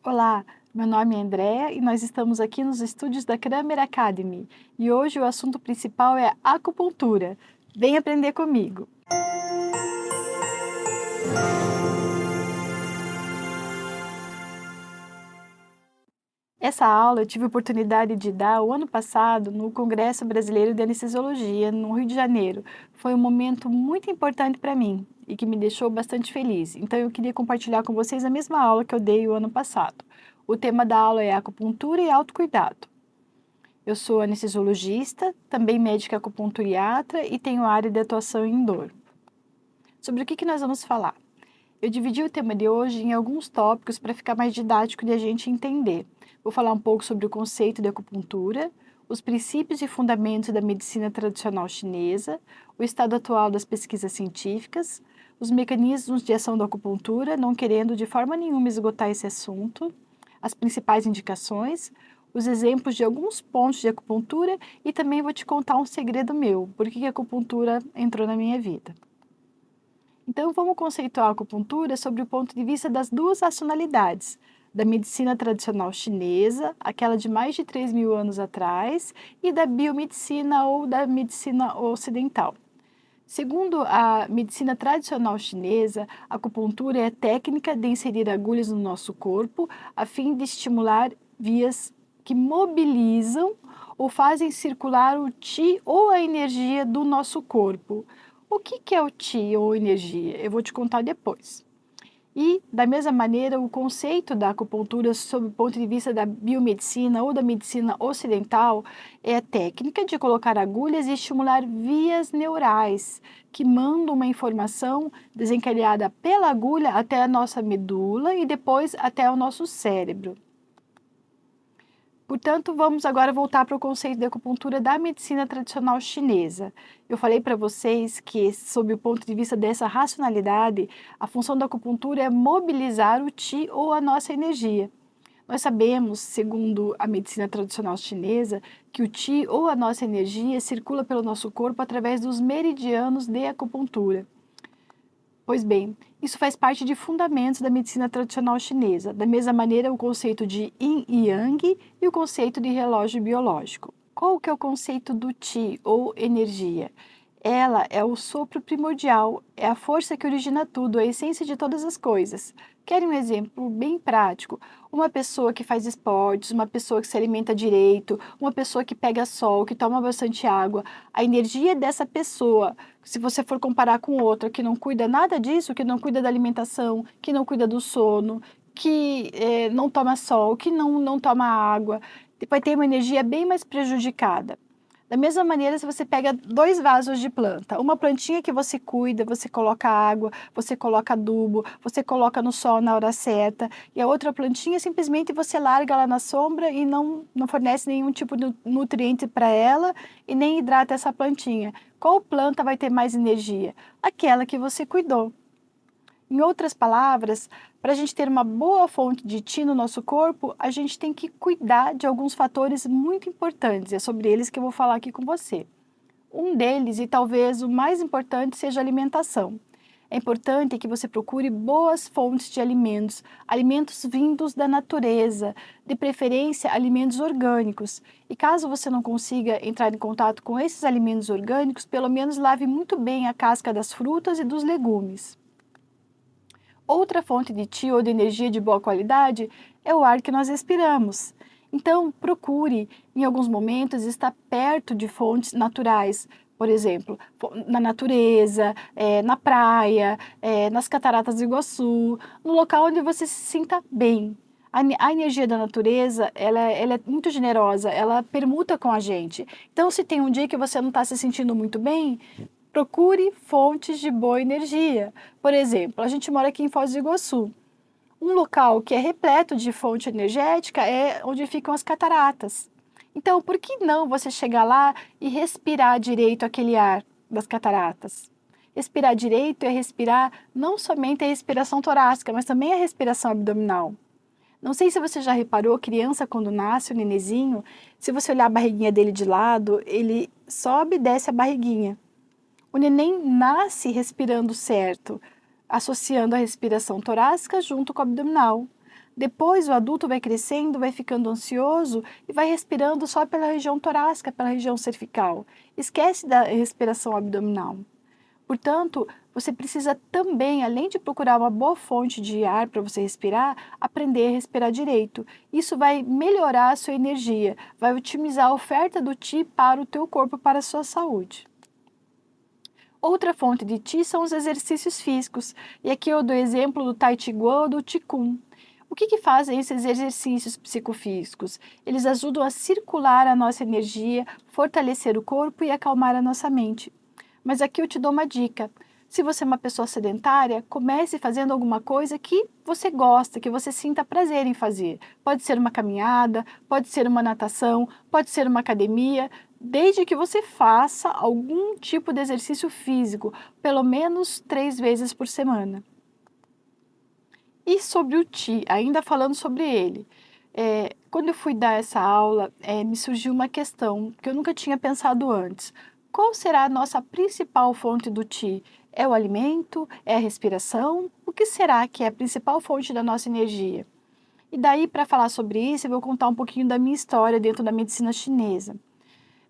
Olá, meu nome é Andrea e nós estamos aqui nos estúdios da Kramer Academy e hoje o assunto principal é acupuntura. Vem aprender comigo! Essa aula eu tive a oportunidade de dar o ano passado no Congresso Brasileiro de Anestesiologia, no Rio de Janeiro. Foi um momento muito importante para mim e que me deixou bastante feliz. Então eu queria compartilhar com vocês a mesma aula que eu dei o ano passado. O tema da aula é acupuntura e autocuidado. Eu sou anestesiologista, também médica acupunturiatra e tenho área de atuação em dor. Sobre o que nós vamos falar? Eu dividi o tema de hoje em alguns tópicos para ficar mais didático de a gente entender. Vou falar um pouco sobre o conceito de acupuntura, os princípios e fundamentos da medicina tradicional chinesa, o estado atual das pesquisas científicas, os mecanismos de ação da acupuntura, não querendo de forma nenhuma esgotar esse assunto, as principais indicações, os exemplos de alguns pontos de acupuntura e também vou te contar um segredo meu, por que a acupuntura entrou na minha vida. Então, vamos conceituar a acupuntura sobre o ponto de vista das duas racionalidades, da medicina tradicional chinesa, aquela de mais de 3.000 anos atrás, e da biomedicina ou da medicina ocidental. Segundo a medicina tradicional chinesa, a acupuntura é a técnica de inserir agulhas no nosso corpo a fim de estimular vias que mobilizam ou fazem circular o qi ou a energia do nosso corpo. O que é o qi ou energia? Eu vou te contar depois. E, da mesma maneira, o conceito da acupuntura sob o ponto de vista da biomedicina ou da medicina ocidental é a técnica de colocar agulhas e estimular vias neurais que mandam uma informação desencadeada pela agulha até a nossa medula e depois até o nosso cérebro. Portanto, vamos agora voltar para o conceito de acupuntura da medicina tradicional chinesa. Eu falei para vocês que, sob o ponto de vista dessa racionalidade, a função da acupuntura é mobilizar o qi ou a nossa energia. Nós sabemos, segundo a medicina tradicional chinesa, que o qi ou a nossa energia circula pelo nosso corpo através dos meridianos de acupuntura. Pois bem, isso faz parte de fundamentos da medicina tradicional chinesa, da mesma maneira o conceito de yin e yang e o conceito de relógio biológico. Qual que é o conceito do qi ou energia? Ela é o sopro primordial, é a força que origina tudo, a essência de todas as coisas. Querem um exemplo bem prático? Uma pessoa que faz esportes, uma pessoa que se alimenta direito, uma pessoa que pega sol, que toma bastante água, a energia dessa pessoa, se você for comparar com outra que não cuida nada disso, que não cuida da alimentação, que não cuida do sono, que não toma sol, que não toma água, vai ter uma energia bem mais prejudicada. Da mesma maneira, se você pega 2 vasos de planta, uma plantinha que você cuida, você coloca água, você coloca adubo, você coloca no sol na hora certa, e a outra plantinha simplesmente você larga ela na sombra e não fornece nenhum tipo de nutriente para ela e nem hidrata essa plantinha. Qual planta vai ter mais energia? Aquela que você cuidou. Em outras palavras, para a gente ter uma boa fonte de Qi no nosso corpo, a gente tem que cuidar de alguns fatores muito importantes. É sobre eles que eu vou falar aqui com você. Um deles, e talvez o mais importante, seja a alimentação. É importante que você procure boas fontes de alimentos, alimentos vindos da natureza, de preferência alimentos orgânicos. E caso você não consiga entrar em contato com esses alimentos orgânicos, pelo menos lave muito bem a casca das frutas e dos legumes. Outra fonte de Qi ou de energia de boa qualidade é o ar que nós respiramos. Então, procure, em alguns momentos, estar perto de fontes naturais, por exemplo, na natureza, na praia, nas cataratas do Iguaçu, no local onde você se sinta bem. A energia da natureza, ela é muito generosa, ela permuta com a gente. Então, se tem um dia que você não está se sentindo muito bem, procure fontes de boa energia. Por exemplo, a gente mora aqui em Foz do Iguaçu. Um local que é repleto de fonte energética é onde ficam as cataratas. Então, por que não você chegar lá e respirar direito aquele ar das cataratas? Respirar direito é respirar não somente a respiração torácica, mas também a respiração abdominal. Não sei se você já reparou, criança quando nasce, o nenenzinho, se você olhar a barriguinha dele de lado, ele sobe e desce a barriguinha. O neném nasce respirando certo, associando a respiração torácica junto com a abdominal. Depois o adulto vai crescendo, vai ficando ansioso e vai respirando só pela região torácica, pela região cervical. Esquece da respiração abdominal. Portanto, você precisa também, além de procurar uma boa fonte de ar para você respirar, aprender a respirar direito. Isso vai melhorar a sua energia, vai otimizar a oferta do Qi para o teu corpo, para a sua saúde. Outra fonte de Qi são os exercícios físicos. E aqui eu dou exemplo do Tai Chi Chuan ou do Qigong. O que fazem esses exercícios psicofísicos? Eles ajudam a circular a nossa energia, fortalecer o corpo e acalmar a nossa mente. Mas aqui eu te dou uma dica. Se você é uma pessoa sedentária, comece fazendo alguma coisa que você gosta, que você sinta prazer em fazer. Pode ser uma caminhada, pode ser uma natação, pode ser uma academia, desde que você faça algum tipo de exercício físico, pelo menos 3 vezes por semana. E sobre o Qi, ainda falando sobre ele, quando eu fui dar essa aula, me surgiu uma questão que eu nunca tinha pensado antes. Qual será a nossa principal fonte do Qi? É o alimento? É a respiração? O que será que é a principal fonte da nossa energia? E daí, para falar sobre isso, eu vou contar um pouquinho da minha história dentro da medicina chinesa.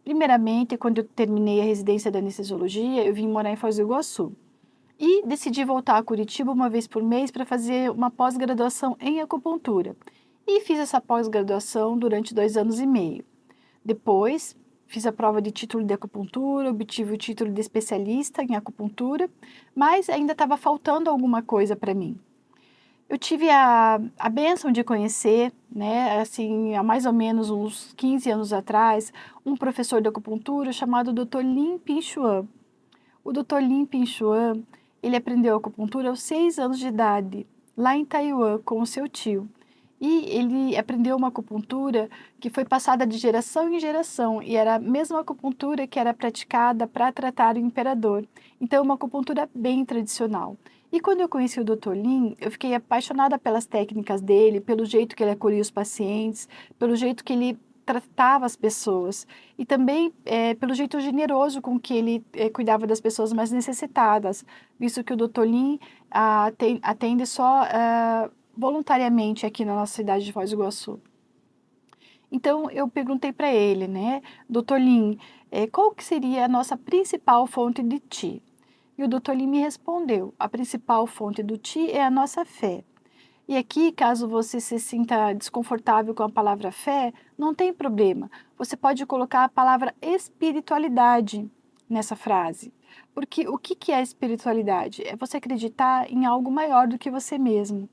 Primeiramente, quando eu terminei a residência da anestesiologia, eu vim morar em Foz do Iguaçu. E decidi voltar a Curitiba uma vez por mês para fazer uma pós-graduação em acupuntura. E fiz essa pós-graduação durante 2 anos e meio. Depois, fiz a prova de título de acupuntura, obtive o título de especialista em acupuntura, mas ainda estava faltando alguma coisa para mim. Eu tive a bênção de conhecer, né, assim, há mais ou menos uns 15 anos atrás, um professor de acupuntura chamado Dr. Lin Pinchuan. O Dr. Lin Pinchuan, ele aprendeu acupuntura aos 6 anos de idade, lá em Taiwan, com o seu tio. E ele aprendeu uma acupuntura que foi passada de geração em geração, e era a mesma acupuntura que era praticada para tratar o imperador. Então, uma acupuntura bem tradicional. E quando eu conheci o Dr. Lin, eu fiquei apaixonada pelas técnicas dele, pelo jeito que ele acolhia os pacientes, pelo jeito que ele tratava as pessoas e também pelo jeito generoso com que ele cuidava das pessoas mais necessitadas, visto que o Dr. Lin atende só voluntariamente aqui na nossa cidade de Foz do Iguaçu. Então eu perguntei para ele, né, Dr. Lin, qual que seria a nossa principal fonte de Qi? E o Dr. Lin me respondeu, a principal fonte do Qi é a nossa fé. E aqui, caso você se sinta desconfortável com a palavra fé, não tem problema. Você pode colocar a palavra espiritualidade nessa frase. Porque o que é espiritualidade? É você acreditar em algo maior do que você mesmo.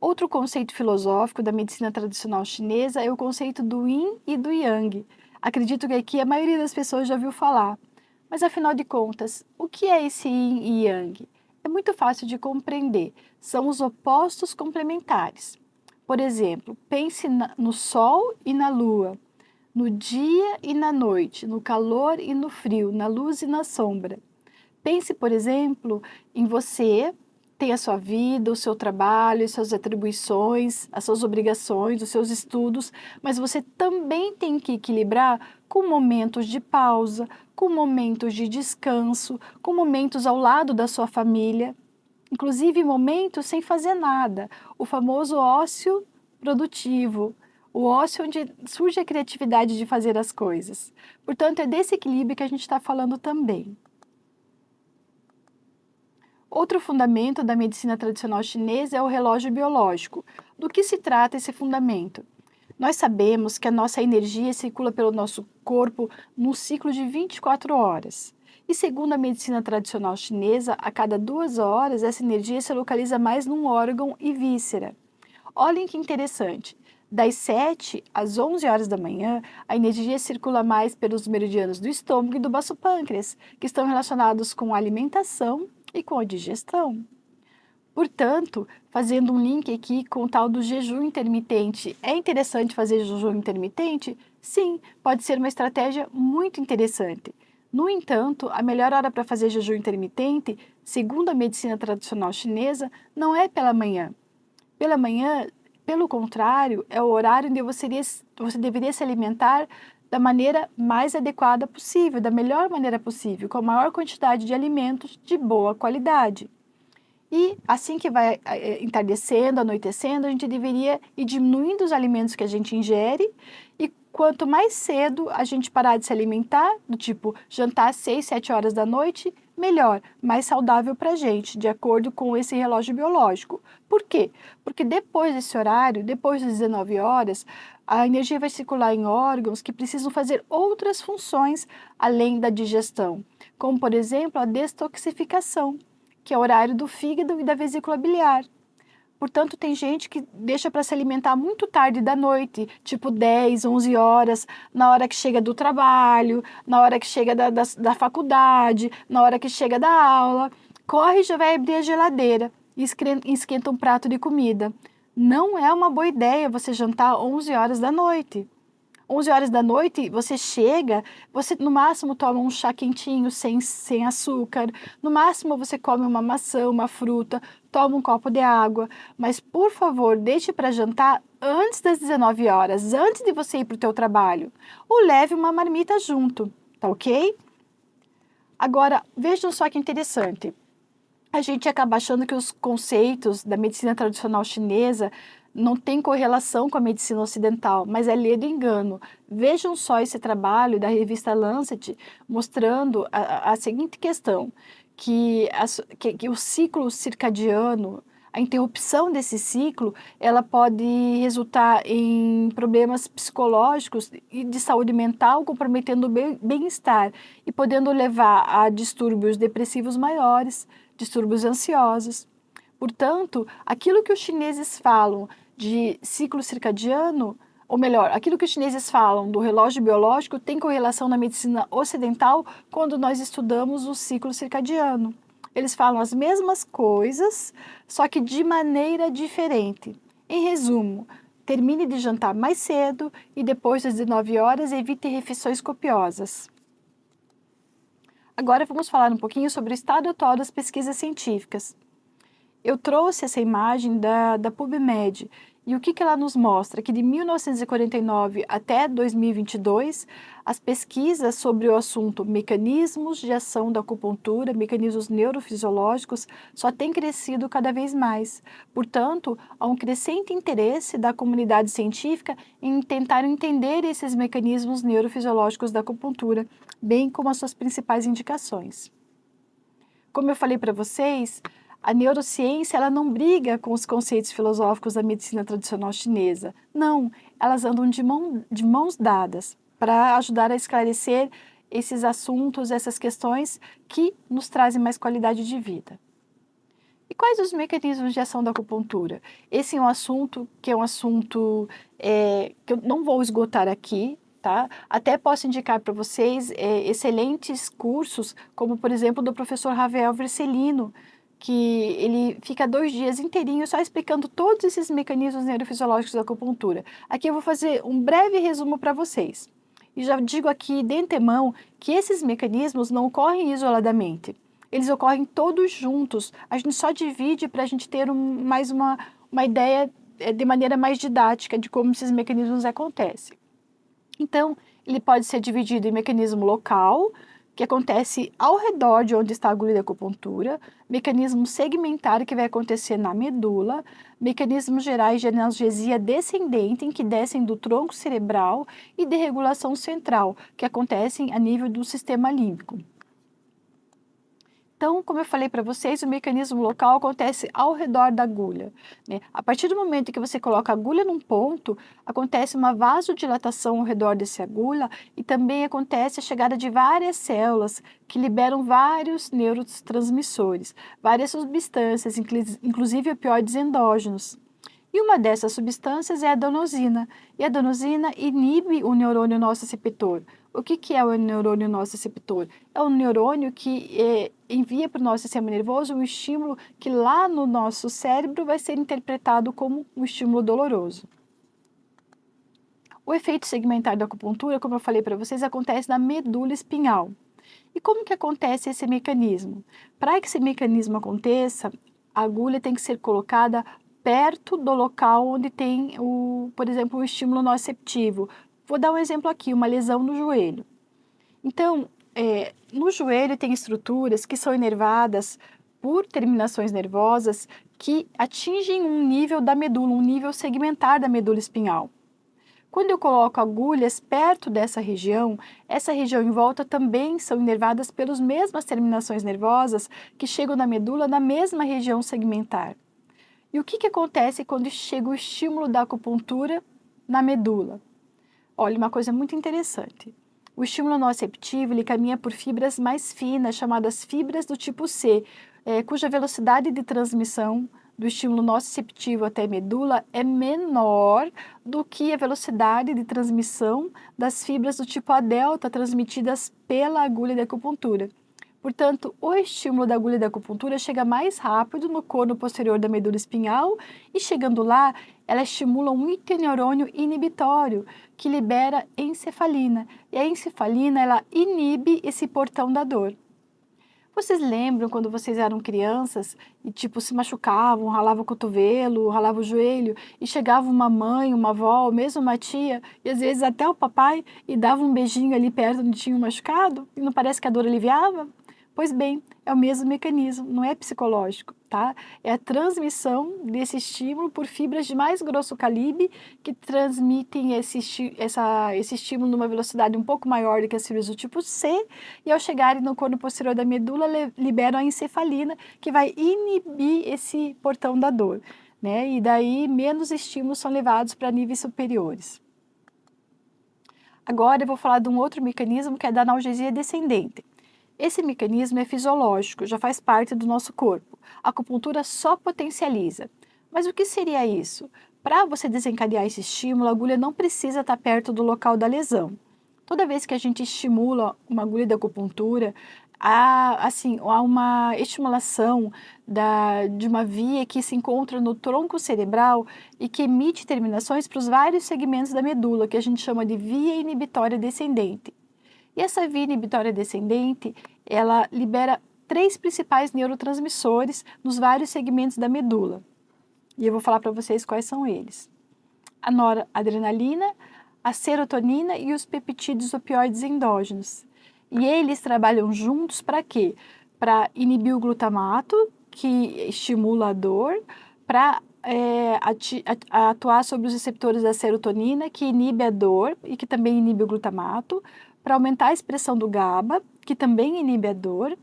Outro conceito filosófico da medicina tradicional chinesa é o conceito do Yin e do Yang. Acredito que aqui a maioria das pessoas já ouviu falar. Mas afinal de contas, o que é esse Yin e Yang? É muito fácil de compreender. São os opostos complementares. Por exemplo, pense no Sol e na Lua, no dia e na noite, no calor e no frio, na luz e na sombra. Pense, por exemplo, em você, tem a sua vida, o seu trabalho, as suas atribuições, as suas obrigações, os seus estudos, mas você também tem que equilibrar com momentos de pausa, com momentos de descanso, com momentos ao lado da sua família, inclusive momentos sem fazer nada, o famoso ócio produtivo, o ócio onde surge a criatividade de fazer as coisas. Portanto, é desse equilíbrio que a gente está falando também. Outro fundamento da medicina tradicional chinesa é o relógio biológico. Do que se trata esse fundamento? Nós sabemos que a nossa energia circula pelo nosso corpo num ciclo de 24 horas. E segundo a medicina tradicional chinesa, a cada 2 horas essa energia se localiza mais num órgão e víscera. Olhem que interessante. Das 7 às 11 horas da manhã, a energia circula mais pelos meridianos do estômago e do baço pâncreas, que estão relacionados com a alimentação e com a digestão. Portanto, fazendo um link aqui com o tal do jejum intermitente, é interessante fazer jejum intermitente? Sim, pode ser uma estratégia muito interessante. No entanto, a melhor hora para fazer jejum intermitente, segundo a medicina tradicional chinesa, não é pela manhã. Pela manhã, pelo contrário, é o horário onde você deveria se alimentar da maneira mais adequada possível, da melhor maneira possível, com a maior quantidade de alimentos de boa qualidade. E assim que vai entardecendo, anoitecendo, a gente deveria ir diminuindo os alimentos que a gente ingere e quanto mais cedo a gente parar de se alimentar, do tipo jantar às 6, 7 horas da noite, melhor, mais saudável para a gente, de acordo com esse relógio biológico. Por quê? Porque depois desse horário, depois das 19 horas, a energia vai circular em órgãos que precisam fazer outras funções além da digestão, como por exemplo a detoxificação, que é o horário do fígado e da vesícula biliar. Portanto, tem gente que deixa para se alimentar muito tarde da noite, tipo 10, 11 horas, na hora que chega do trabalho, na hora que chega da faculdade, na hora que chega da aula. Corre e já vai abrir a geladeira e esquenta um prato de comida. Não é uma boa ideia você jantar 11 horas da noite. 11 horas da noite, você chega, você no máximo toma um chá quentinho sem açúcar, no máximo você come uma maçã, uma fruta, toma um copo de água, mas por favor, deixe para jantar antes das 19 horas, antes de você ir para o teu trabalho, ou leve uma marmita junto, tá ok? Agora, vejam só que interessante. A gente acaba achando que os conceitos da medicina tradicional chinesa não têm correlação com a medicina ocidental, mas é ledo engano. Vejam só esse trabalho da revista Lancet mostrando a seguinte questão, que o ciclo circadiano, a interrupção desse ciclo, ela pode resultar em problemas psicológicos e de saúde mental, comprometendo o bem-estar e podendo levar a distúrbios depressivos maiores, distúrbios ansiosos. Portanto, aquilo que os chineses falam de ciclo circadiano, ou melhor, aquilo que os chineses falam do relógio biológico tem correlação na medicina ocidental quando nós estudamos o ciclo circadiano. Eles falam as mesmas coisas, só que de maneira diferente. Em resumo, termine de jantar mais cedo e depois das 19 horas evite refeições copiosas. Agora vamos falar um pouquinho sobre o estado atual das pesquisas científicas. Eu trouxe essa imagem da PubMed e o que ela nos mostra? Que de 1949 até 2022, as pesquisas sobre o assunto mecanismos de ação da acupuntura, mecanismos neurofisiológicos, só têm crescido cada vez mais. Portanto, há um crescente interesse da comunidade científica em tentar entender esses mecanismos neurofisiológicos da acupuntura, bem como as suas principais indicações. Como eu falei para vocês, a neurociência ela não briga com os conceitos filosóficos da medicina tradicional chinesa. Não, elas andam de mãos dadas para ajudar a esclarecer esses assuntos, essas questões que nos trazem mais qualidade de vida. E quais os mecanismos de ação da acupuntura? Esse é um assunto que eu não vou esgotar aqui, tá? Até posso indicar para vocês excelentes cursos, como por exemplo do professor Rafael Vercelino, que ele fica 2 dias inteirinhos só explicando todos esses mecanismos neurofisiológicos da acupuntura. Aqui eu vou fazer um breve resumo para vocês. E já digo aqui de antemão que esses mecanismos não ocorrem isoladamente. Eles ocorrem todos juntos. A gente só divide para a gente ter mais uma ideia de maneira mais didática de como esses mecanismos acontecem. Então, ele pode ser dividido em mecanismo local, que acontece ao redor de onde está a agulha de acupuntura, mecanismo segmentar, que vai acontecer na medula, mecanismos gerais de analgesia descendente, em que descem do tronco cerebral, e de regulação central, que acontecem a nível do sistema límbico. Então, como eu falei para vocês, o mecanismo local acontece ao redor da agulha, né? A partir do momento que você coloca a agulha num ponto, acontece uma vasodilatação ao redor dessa agulha e também acontece a chegada de várias células que liberam vários neurotransmissores, várias substâncias, inclusive opioides endógenos. E uma dessas substâncias é a adenosina. E a adenosina inibe o neurônio nociceptor. O que é o neurônio nociceptor? É um neurônio que envia para o nosso sistema nervoso um estímulo que lá no nosso cérebro vai ser interpretado como um estímulo doloroso. O efeito segmentar da acupuntura, como eu falei para vocês, acontece na medula espinhal. E como que acontece esse mecanismo? Para que esse mecanismo aconteça, a agulha tem que ser colocada perto do local onde tem, por exemplo, o estímulo nociceptivo. Vou dar um exemplo aqui, uma lesão no joelho. Então, no joelho tem estruturas que são inervadas por terminações nervosas que atingem um nível da medula, um nível segmentar da medula espinhal. Quando eu coloco agulhas perto dessa região, essa região em volta também são inervadas pelas mesmas terminações nervosas que chegam na medula na mesma região segmentar. E o que acontece quando chega o estímulo da acupuntura na medula? Olha, uma coisa muito interessante. O estímulo nociceptivo ele caminha por fibras mais finas, chamadas fibras do tipo C, cuja velocidade de transmissão do estímulo nociceptivo até a medula é menor do que a velocidade de transmissão das fibras do tipo A delta transmitidas pela agulha de acupuntura. Portanto, o estímulo da agulha de acupuntura chega mais rápido no corno posterior da medula espinhal e, chegando lá, ela estimula um interneurônio inibitório que libera encefalina. E a encefalina, ela inibe esse portão da dor. Vocês lembram quando vocês eram crianças e se machucavam, ralavam o cotovelo, ralavam o joelho e chegava uma mãe, uma avó, ou mesmo uma tia e às vezes até o papai e dava um beijinho ali perto onde tinha um machucado e não parece que a dor aliviava? Pois bem, é o mesmo mecanismo, não é psicológico, tá? É a transmissão desse estímulo por fibras de mais grosso calibre que transmitem esse estímulo numa velocidade um pouco maior do que as fibras do tipo C e ao chegarem no corno posterior da medula liberam a encefalina que vai inibir esse portão da dor, né? E daí menos estímulos são levados para níveis superiores. Agora eu vou falar de um outro mecanismo que é da analgesia descendente. Esse mecanismo é fisiológico, já faz parte do nosso corpo. A acupuntura só potencializa. Mas o que seria isso? Para você desencadear esse estímulo, a agulha não precisa estar perto do local da lesão. Toda vez que a gente estimula uma agulha de acupuntura, há uma estimulação de uma via que se encontra no tronco cerebral e que emite terminações para os vários segmentos da medula, que a gente chama de via inibitória descendente. E essa via inibitória descendente, ela libera 3 principais neurotransmissores nos vários segmentos da medula. E eu vou falar para vocês quais são eles. A noradrenalina, a serotonina e os peptídeos opioides endógenos. E eles trabalham juntos para quê? Para inibir o glutamato, que estimula a dor, para atuar sobre os receptores da serotonina, que inibe a dor e que também inibe o glutamato, para aumentar a expressão do GABA, que também inibe a dor,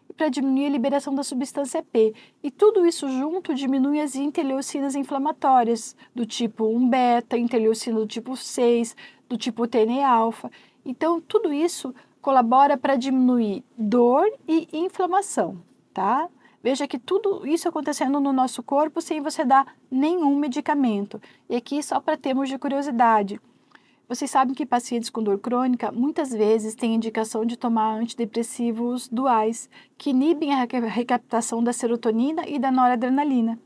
e para diminuir a liberação da substância P. E tudo isso junto diminui as interleucinas inflamatórias, do tipo 1-beta, interleucina do tipo 6, do tipo TNF-alfa. Então, tudo isso colabora para diminuir dor e inflamação, tá? Veja que tudo isso acontecendo no nosso corpo sem você dar nenhum medicamento. E aqui só para termos de curiosidade. Vocês sabem que pacientes com dor crônica muitas vezes têm indicação de tomar antidepressivos duais, que inibem a recaptação da serotonina e da noradrenalina.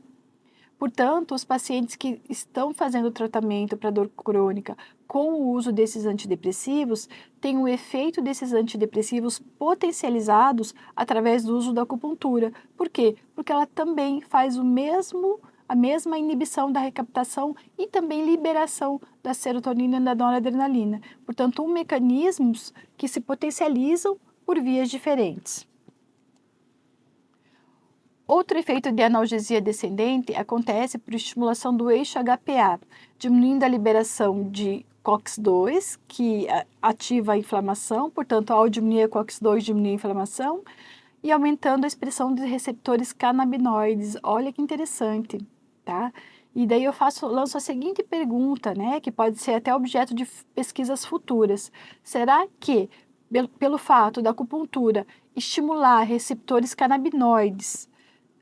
Portanto, os pacientes que estão fazendo tratamento para dor crônica com o uso desses antidepressivos têm o efeito desses antidepressivos potencializados através do uso da acupuntura. Por quê? Porque ela também faz a mesma inibição da recaptação e também liberação da serotonina e da noradrenalina. Portanto, mecanismos que se potencializam por vias diferentes. Outro efeito de analgesia descendente acontece por estimulação do eixo HPA, diminuindo a liberação de COX-2, que ativa a inflamação, portanto, ao diminuir a COX-2, diminui a inflamação, e aumentando a expressão de receptores canabinoides. Olha que interessante, tá? E daí eu lanço a seguinte pergunta, né, que pode ser até objeto de pesquisas futuras. Será que, pelo fato da acupuntura estimular receptores canabinoides,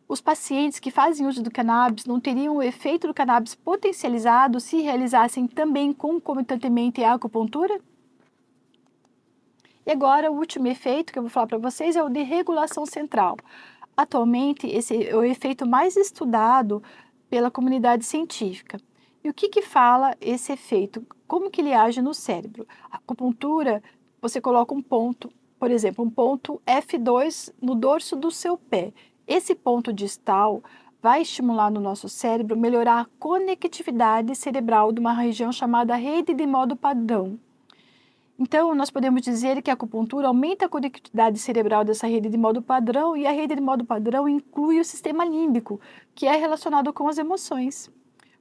os pacientes que fazem uso do cannabis não teriam o efeito do cannabis potencializado se realizassem também concomitantemente a acupuntura? E agora o último efeito que eu vou falar para vocês é o de regulação central. Atualmente, esse é o efeito mais estudado pela comunidade científica. E o que fala esse efeito? Como que ele age no cérebro? A acupuntura, você coloca um ponto, por exemplo, um ponto F2 no dorso do seu pé. Esse ponto distal vai estimular no nosso cérebro melhorar a conectividade cerebral de uma região chamada rede de modo padrão. Então, nós podemos dizer que a acupuntura aumenta a conectividade cerebral dessa rede de modo padrão, e a rede de modo padrão inclui o sistema límbico, que é relacionado com as emoções.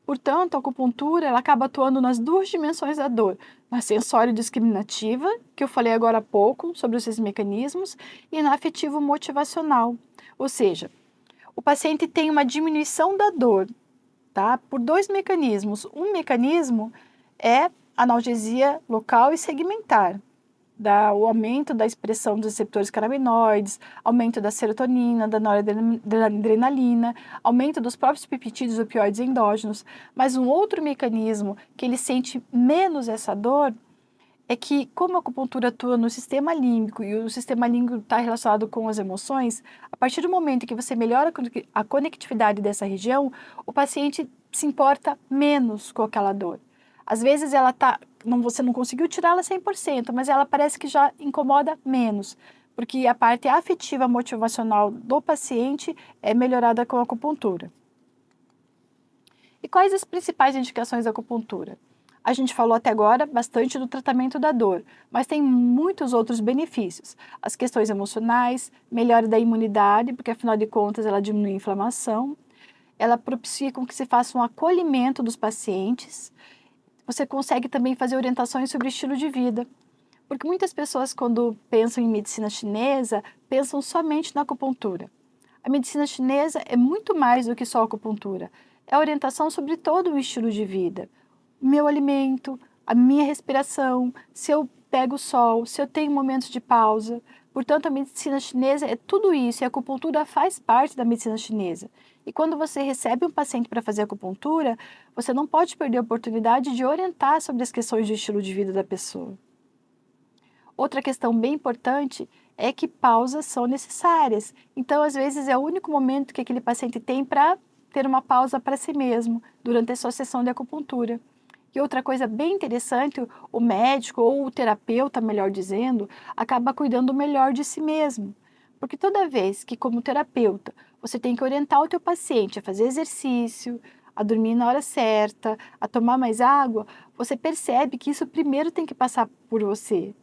Portanto, a acupuntura ela acaba atuando nas duas dimensões da dor, na sensório-discriminativa, que eu falei agora há pouco sobre esses mecanismos, e na afetivo-motivacional. Ou seja, o paciente tem uma diminuição da dor, tá? Por dois mecanismos. Um mecanismo é analgesia local e segmentar, o aumento da expressão dos receptores canabinoides, aumento da serotonina, da noradrenalina, aumento dos próprios peptídeos opioides endógenos. Mas um outro mecanismo que ele sente menos essa dor é que, como a acupuntura atua no sistema límbico e o sistema límbico está relacionado com as emoções, a partir do momento que você melhora a conectividade dessa região, o paciente se importa menos com aquela dor. Às vezes ela você não conseguiu tirá-la 100%, mas ela parece que já incomoda menos, porque a parte afetiva motivacional do paciente é melhorada com a acupuntura. E quais as principais indicações da acupuntura? A gente falou até agora bastante do tratamento da dor, mas tem muitos outros benefícios. As questões emocionais, melhora da imunidade, porque afinal de contas ela diminui a inflamação, ela propicia com que se faça um acolhimento dos pacientes. Você consegue também fazer orientações sobre estilo de vida, porque muitas pessoas, quando pensam em medicina chinesa, pensam somente na acupuntura. A medicina chinesa é muito mais do que só acupuntura, é orientação sobre todo o estilo de vida. O meu alimento, a minha respiração, se eu pego o sol, se eu tenho momentos de pausa. Portanto, a medicina chinesa é tudo isso e a acupuntura faz parte da medicina chinesa. E quando você recebe um paciente para fazer acupuntura, você não pode perder a oportunidade de orientar sobre as questões de estilo de vida da pessoa. Outra questão bem importante é que pausas são necessárias. Então, às vezes, é o único momento que aquele paciente tem para ter uma pausa para si mesmo durante a sua sessão de acupuntura. E outra coisa bem interessante, o médico ou o terapeuta, melhor dizendo, acaba cuidando melhor de si mesmo. Porque toda vez que, como terapeuta, você tem que orientar o teu paciente a fazer exercício, a dormir na hora certa, a tomar mais água, você percebe que isso primeiro tem que passar por você.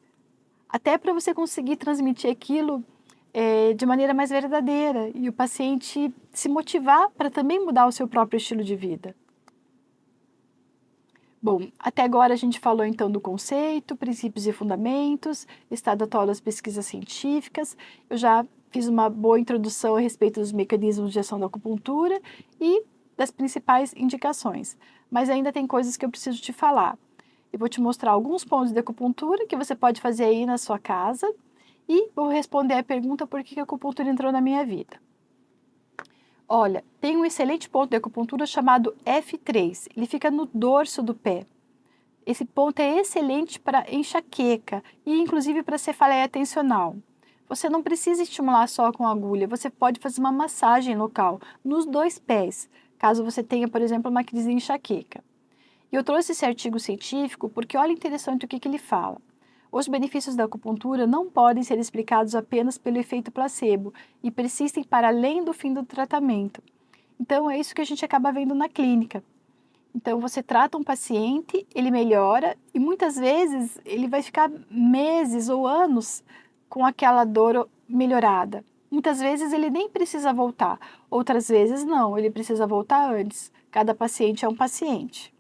Até para você conseguir transmitir aquilo de maneira mais verdadeira e o paciente se motivar para também mudar o seu próprio estilo de vida. Bom, até agora a gente falou então do conceito, princípios e fundamentos, estado atual das pesquisas científicas. Eu já fiz uma boa introdução a respeito dos mecanismos de ação da acupuntura e das principais indicações. Mas ainda tem coisas que eu preciso te falar. Eu vou te mostrar alguns pontos de acupuntura que você pode fazer aí na sua casa e vou responder a pergunta por que a acupuntura entrou na minha vida. Olha, tem um excelente ponto de acupuntura chamado F3. Ele fica no dorso do pé. Esse ponto é excelente para enxaqueca e inclusive para cefaleia tensional. Você não precisa estimular só com agulha, você pode fazer uma massagem local nos dois pés, caso você tenha, por exemplo, uma crise de enxaqueca. E eu trouxe esse artigo científico porque olha interessante o que ele fala. Os benefícios da acupuntura não podem ser explicados apenas pelo efeito placebo e persistem para além do fim do tratamento. Então, é isso que a gente acaba vendo na clínica. Então, você trata um paciente, ele melhora e muitas vezes ele vai ficar meses ou anos com aquela dor melhorada. Muitas vezes ele nem precisa voltar, outras vezes não, ele precisa voltar antes. Cada paciente é um paciente.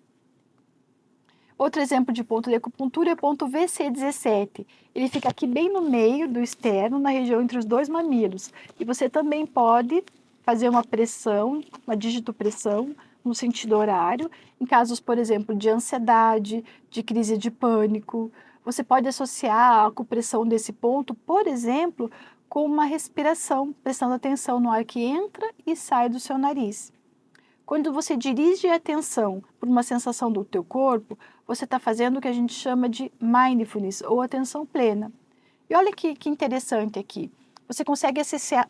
Outro exemplo de ponto de acupuntura é o ponto VC17. Ele fica aqui bem no meio do externo, na região entre os dois mamilos. E você também pode fazer uma pressão, uma digitopressão, no sentido horário, em casos, por exemplo, de ansiedade, de crise de pânico. Você pode associar a acupressão desse ponto, por exemplo, com uma respiração, prestando atenção no ar que entra e sai do seu nariz. Quando você dirige a atenção por uma sensação do teu corpo, você está fazendo o que a gente chama de mindfulness, ou atenção plena. E olha que interessante aqui. Você consegue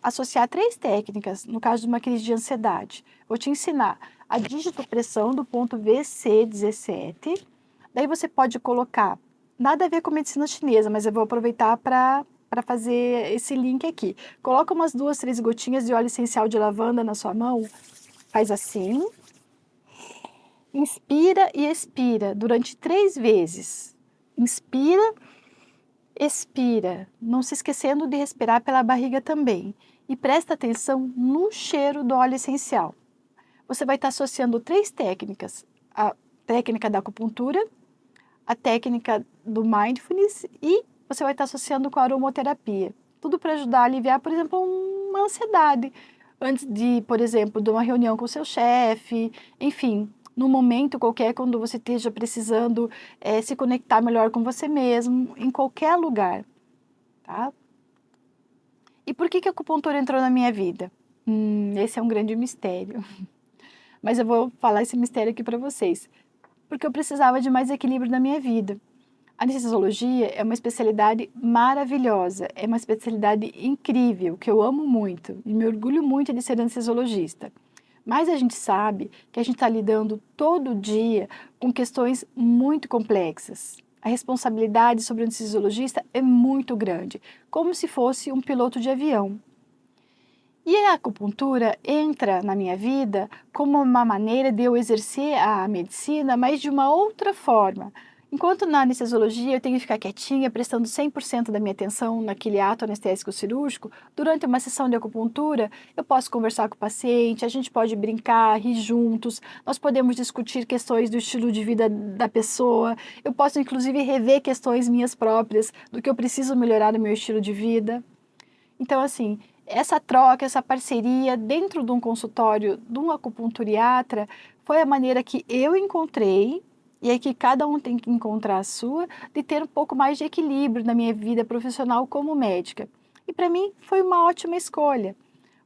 associar três técnicas, no caso de uma crise de ansiedade. Vou te ensinar a digitopressão do ponto VC17. Daí você pode colocar, nada a ver com medicina chinesa, mas eu vou aproveitar para fazer esse link aqui. Coloca umas 2, 3 gotinhas de óleo essencial de lavanda na sua mão. Faz assim, inspira e expira durante 3 vezes. Inspira Expira, não se esquecendo de respirar pela barriga também. E presta atenção no cheiro do óleo essencial. Você vai estar associando 3 técnicas: a técnica da acupuntura, a técnica do mindfulness e você vai estar associando com a aromaterapia. Tudo para ajudar a aliviar, por exemplo, uma ansiedade antes de, por exemplo, de uma reunião com o seu chefe, enfim, num momento qualquer, quando você esteja precisando se conectar melhor com você mesmo, em qualquer lugar, tá? E por que a acupuntura entrou na minha vida? Esse é um grande mistério, mas eu vou falar esse mistério aqui para vocês. Porque eu precisava de mais equilíbrio na minha vida. A anestesiologia é uma especialidade maravilhosa, é uma especialidade incrível, que eu amo muito e me orgulho muito de ser anestesiologista. Mas a gente sabe que a gente está lidando todo dia com questões muito complexas. A responsabilidade sobre o anestesiologista é muito grande, como se fosse um piloto de avião. E a acupuntura entra na minha vida como uma maneira de eu exercer a medicina, mas de uma outra forma. Enquanto na anestesiologia eu tenho que ficar quietinha, prestando 100% da minha atenção naquele ato anestésico cirúrgico, durante uma sessão de acupuntura eu posso conversar com o paciente, a gente pode brincar, rir juntos, nós podemos discutir questões do estilo de vida da pessoa, eu posso inclusive rever questões minhas próprias, do que eu preciso melhorar no meu estilo de vida. Então, assim, essa troca, essa parceria dentro de um consultório de um acupunturiatra foi a maneira que eu encontrei, e é que cada um tem que encontrar a sua, de ter um pouco mais de equilíbrio na minha vida profissional como médica. E para mim foi uma ótima escolha,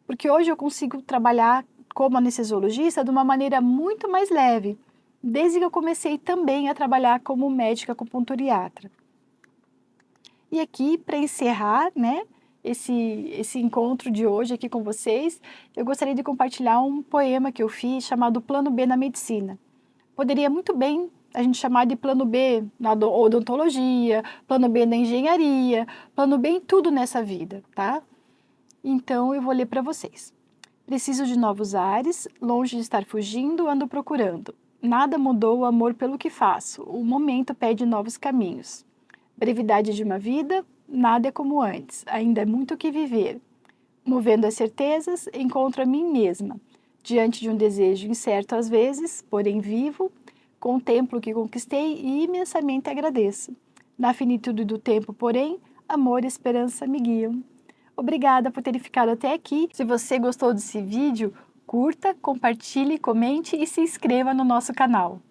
porque hoje eu consigo trabalhar como anestesiologista de uma maneira muito mais leve, desde que eu comecei também a trabalhar como médica acupunturiatra. E aqui, para encerrar, né, esse encontro de hoje aqui com vocês, eu gostaria de compartilhar um poema que eu fiz chamado Plano B na Medicina. Poderia muito bem a gente chamar de plano B na odontologia, plano B na engenharia, plano B em tudo nessa vida, tá? Então eu vou ler para vocês. Preciso de novos ares, longe de estar fugindo, ando procurando. Nada mudou o amor pelo que faço, o momento pede novos caminhos. Brevidade de uma vida, nada é como antes, ainda é muito o que viver. Movendo as certezas, encontro a mim mesma. Diante de um desejo incerto às vezes, porém vivo, contemplo o que conquistei e imensamente agradeço. Na finitude do tempo, porém, amor e esperança me guiam. Obrigada por terem ficado até aqui. Se você gostou desse vídeo, curta, compartilhe, comente e se inscreva no nosso canal.